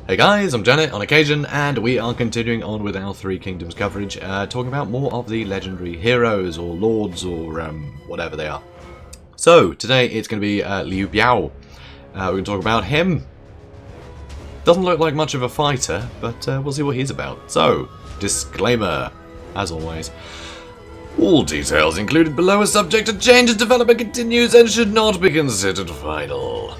Hey guys, I'm JanetOnOccasion, and we are continuing on with our Three Kingdoms coverage, talking about more of the legendary heroes, or lords, or whatever they are. So, today it's going to be Liu Biao. We're going to talk about him. Doesn't look like much of a fighter, but we'll see what he's about. So, disclaimer, as always. All details included below are subject to change as development continues and should not be considered final.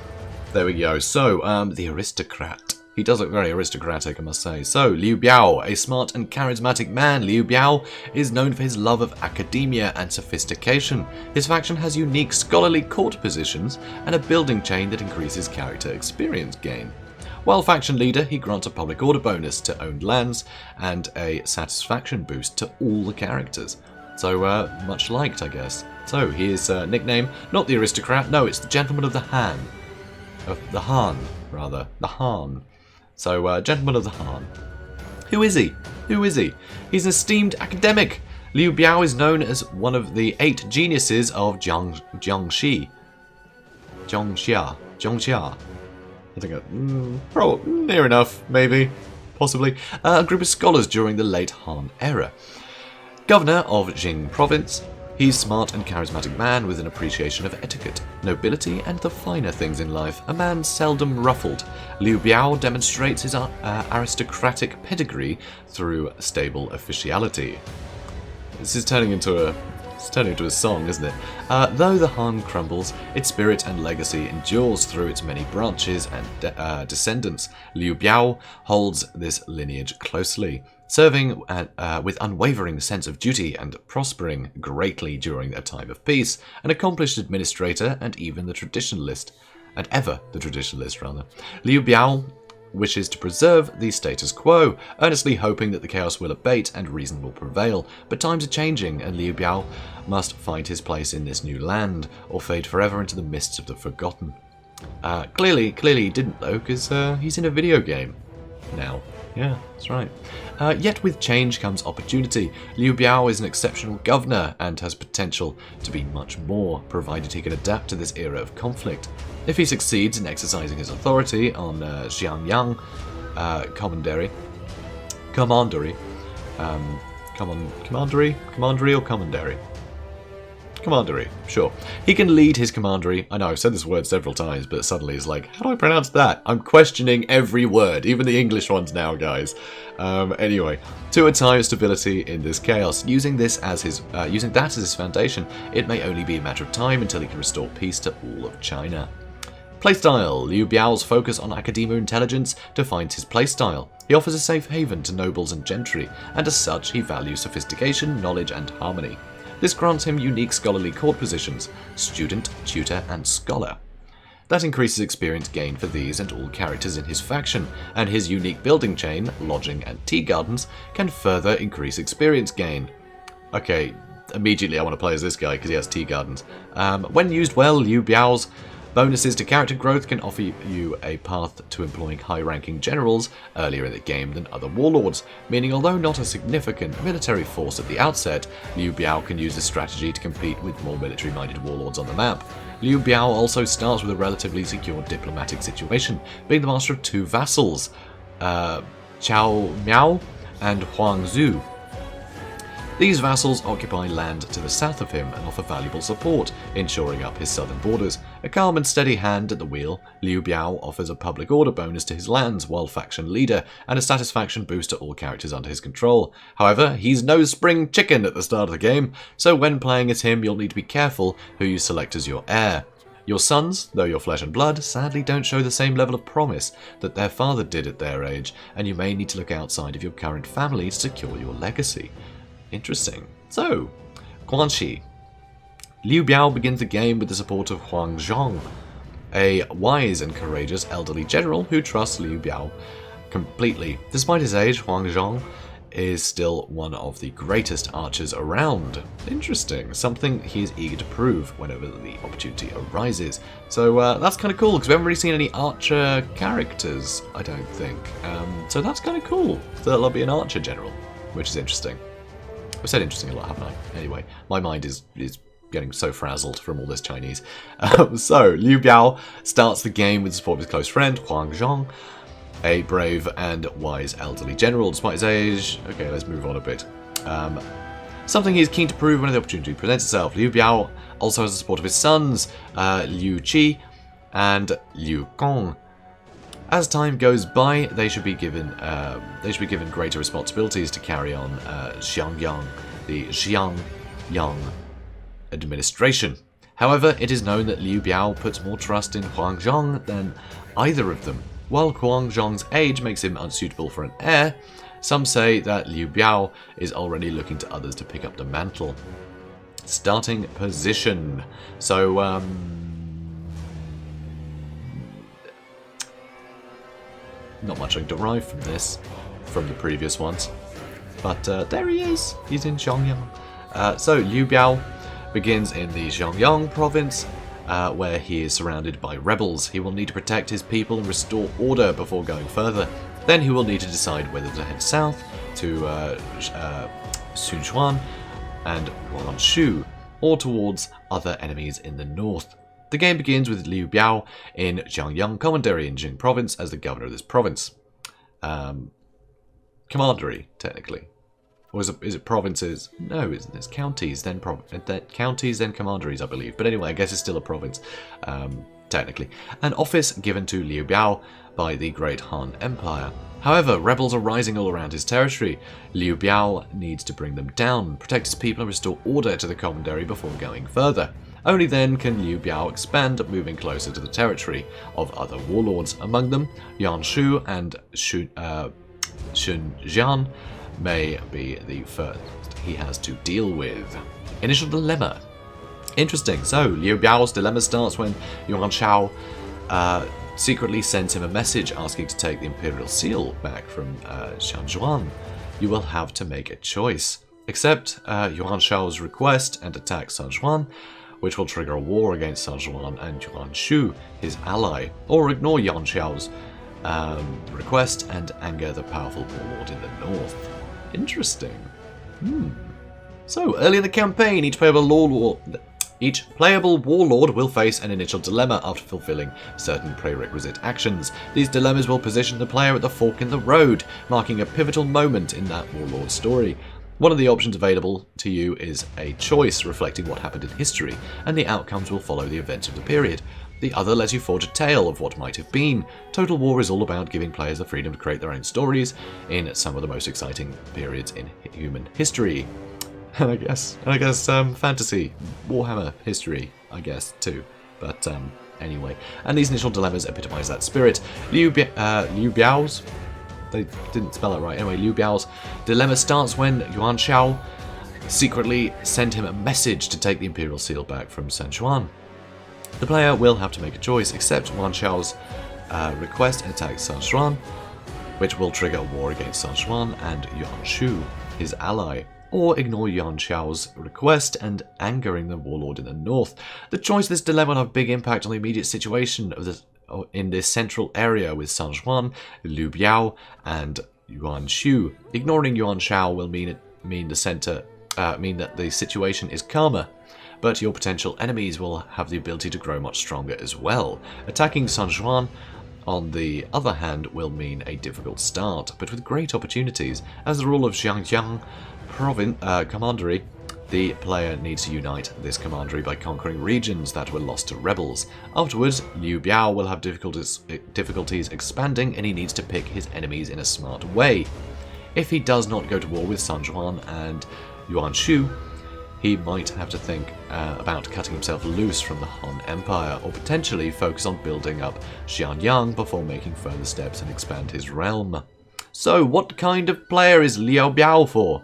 There we go. So, the aristocrat. He does look very aristocratic, I must say. So, Liu Biao, a smart and charismatic man, Liu Biao is known for his love of academia and sophistication. His faction has unique scholarly court positions and a building chain that increases character experience gain. While faction leader, he grants a public order bonus to owned lands and a satisfaction boost to all the characters. So, much liked, I guess. So, his nickname, not the aristocrat, no, it's the Gentleman of the Han. Of the Han, rather. The Han. So, Gentleman of the Han. Who is he? Who is he? He's an esteemed academic. Liu Biao is known as one of the 8 geniuses of Jiangxia. I think probably near enough, maybe, possibly. A group of scholars during the late Han era. Governor of Jing province. He's a smart and charismatic man with an appreciation of etiquette, nobility, and the finer things in life, a man seldom ruffled. Liu Biao demonstrates his aristocratic pedigree through stable officiality. This is turning into a song, isn't it? Though the Han crumbles, its spirit and legacy endures through its many branches and descendants. Liu Biao holds this lineage closely, serving with unwavering sense of duty and prospering greatly during a time of peace, an accomplished administrator and ever the traditionalist. Liu Biao wishes to preserve the status quo, earnestly hoping that the chaos will abate and reason will prevail. But times are changing, and Liu Biao must find his place in this new land, or fade forever into the mists of the forgotten. Clearly he didn't though, because he's in a video game now. Yeah, that's right. Yet with change comes opportunity. Liu Biao is an exceptional governor and has potential to be much more, provided he can adapt to this era of conflict. If he succeeds in exercising his authority on Xiangyang commandery, sure. He can lead his commandery. I know, I've said this word several times, but suddenly it's like, how do I pronounce that? I'm questioning every word, even the English ones now, guys. Anyway, to a time of stability in this chaos. Using that as his foundation, it may only be a matter of time until he can restore peace to all of China. Playstyle. Liu Biao's focus on academia intelligence defines his playstyle. He offers a safe haven to nobles and gentry, and as such, he values sophistication, knowledge, and harmony. This grants him unique scholarly court positions, student, tutor, and scholar. That increases experience gained for these and all characters in his faction, and his unique building chain, lodging, and tea gardens can further increase experience gain. Okay, immediately I want to play as this guy because he has tea gardens. When used well, Liu Biao's bonuses to character growth can offer you a path to employing high-ranking generals earlier in the game than other warlords, meaning although not a significant military force at the outset, Liu Biao can use this strategy to compete with more military-minded warlords on the map. Liu Biao also starts with a relatively secure diplomatic situation, being the master of 2 vassals, Chao Miao and Huang Zhu. These vassals occupy land to the south of him and offer valuable support in shoring up his southern borders. A calm and steady hand at the wheel, Liu Biao offers a public order bonus to his lands while faction leader and a satisfaction boost to all characters under his control. However, he's no spring chicken at the start of the game, so when playing as him you'll need to be careful who you select as your heir. Your sons, though your flesh and blood, sadly don't show the same level of promise that their father did at their age, and you may need to look outside of your current family to secure your legacy. Interesting. So, Guanxi. Liu Biao begins the game with the support of Huang Zhong, a wise and courageous elderly general who trusts Liu Biao completely. Despite his age, Huang Zhong is still one of the greatest archers around. Interesting. Something he is eager to prove whenever the opportunity arises. So that's kind of cool, because we haven't really seen any archer characters, I don't think. So that's kind of cool. So there'll be an archer general, which is interesting. I've said interesting a lot, haven't I? Anyway, my mind is getting so frazzled from all this Chinese. So, Liu Biao starts the game with the support of his close friend, Huang Zhong. a brave and wise elderly general. Despite his age... Okay, let's move on a bit. Something he is keen to prove when the opportunity presents itself. Liu Biao also has the support of his sons, Liu Qi and Liu Gong. As time goes by, they should be given greater responsibilities to carry on the Xiangyang administration. However, it is known that Liu Biao puts more trust in Huangzhong than either of them. While Huangzhong's age makes him unsuitable for an heir, some say that Liu Biao is already looking to others to pick up the mantle. Starting position. So, not much I can derive from this, from the previous ones. But there he is. He's in Xiangyang. So, Liu Biao begins in the Xiangyang province, where he is surrounded by rebels. He will need to protect his people and restore order before going further. Then he will need to decide whether to head south to Sichuan and Guangxu, or towards other enemies in the north. The game begins with Liu Biao in Xiangyang Commandery in Jing Province as the governor of this province. Commandery, technically. Or is it provinces? No, isn't it? It's counties, then counties, then commanderies, I believe. But anyway, I guess it's still a province, technically. An office given to Liu Biao by the Great Han Empire. However, rebels are rising all around his territory. Liu Biao needs to bring them down, protect his people and restore order to the commandery before going further. Only then can Liu Biao expand, moving closer to the territory of other warlords. Among them, Yanshu and Xunjian may be the first he has to deal with. Initial dilemma. Interesting. So, Liu Biao's dilemma starts when Yuan Shao secretly sends him a message asking to take the Imperial Seal back from Shanzhuan. You will have to make a choice. Accept Yuan Shao's request and attack Shanzhuan, which will trigger a war against Shanzhuan and Yuan Shu, his ally, or ignore Yuan Shao's request and anger the powerful warlord in the north. Interesting. So, early in the campaign, each playable warlord will face an initial dilemma after fulfilling certain prerequisite actions. These dilemmas will position the player at the fork in the road, marking a pivotal moment in that warlord's story. One of the options available to you is a choice reflecting what happened in history, and the outcomes will follow the events of the period. The other lets you forge a tale of what might have been. Total War is all about giving players the freedom to create their own stories in some of the most exciting periods in human history. And I guess fantasy, Warhammer history, I guess, too. But anyway, and these initial dilemmas epitomize that spirit. Liu Biao's, they didn't spell it right. Anyway, Liu Biao's dilemma starts when Yuan Shao secretly sent him a message to take the Imperial Seal back from Shanzhuan. The player will have to make a choice, accept Yuan Shao's request and attack Shanzhuan, which will trigger a war against Shanzhuan and Yuan Shu, his ally, or ignore Yuan Shao's request and angering the warlord in the north. The choice of this dilemma will have a big impact on the immediate situation in this central area with Shanzhuan, Liu Biao, and Yuan Shu. Ignoring Yuan Shao will mean that the situation is calmer, but your potential enemies will have the ability to grow much stronger as well. Attacking Shanzhuan, on the other hand, will mean a difficult start, but with great opportunities. As the rule of Xiangyang Commandery, the player needs to unite this commandery by conquering regions that were lost to rebels. Afterwards, Liu Biao will have difficulties expanding, and he needs to pick his enemies in a smart way. If he does not go to war with Shanzhuan and Yuan Shu, he might have to think about cutting himself loose from the Han Empire, or potentially focus on building up Xianyang before making further steps and expand his realm. So, what kind of player is Liu Biao for?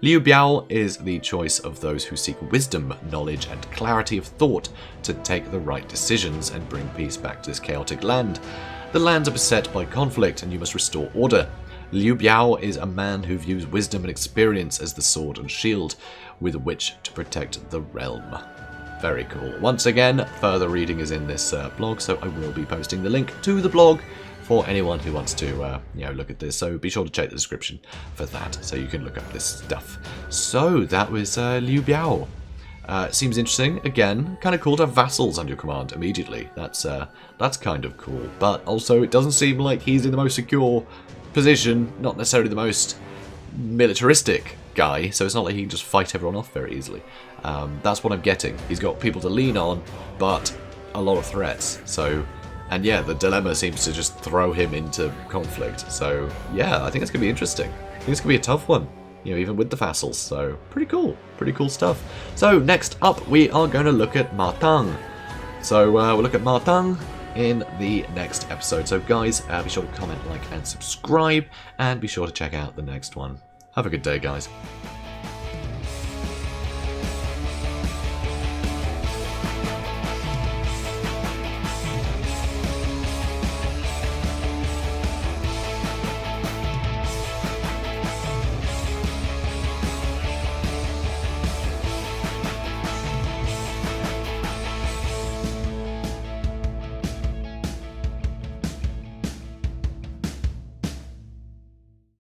Liu Biao is the choice of those who seek wisdom, knowledge, and clarity of thought to take the right decisions and bring peace back to this chaotic land. The lands are beset by conflict, and you must restore order. Liu Biao is a man who views wisdom and experience as the sword and shield with which to protect the realm. Very cool. Once again, further reading is in this blog, so I will be posting the link to the blog for anyone who wants to look at this. So be sure to check the description for that, so you can look up this stuff. So that was Liu Biao. Seems interesting. Again, kind of cool to have vassals under your command immediately. That's kind of cool. But also, it doesn't seem like he's in the most secure position, not necessarily the most militaristic guy, so it's not like he can just fight everyone off very easily. That's what I'm getting. He's got people to lean on, but a lot of threats. So, and yeah, the dilemma seems to just throw him into conflict. So, yeah, I think it's going to be interesting. I think it's going to be a tough one, you know, even with the vassals. So, pretty cool stuff. So, next up, we are going to look at Martang. So, we'll look at Martang in the next episode. So, guys, be sure to comment, like, and subscribe, and be sure to check out the next one. Have a good day, guys.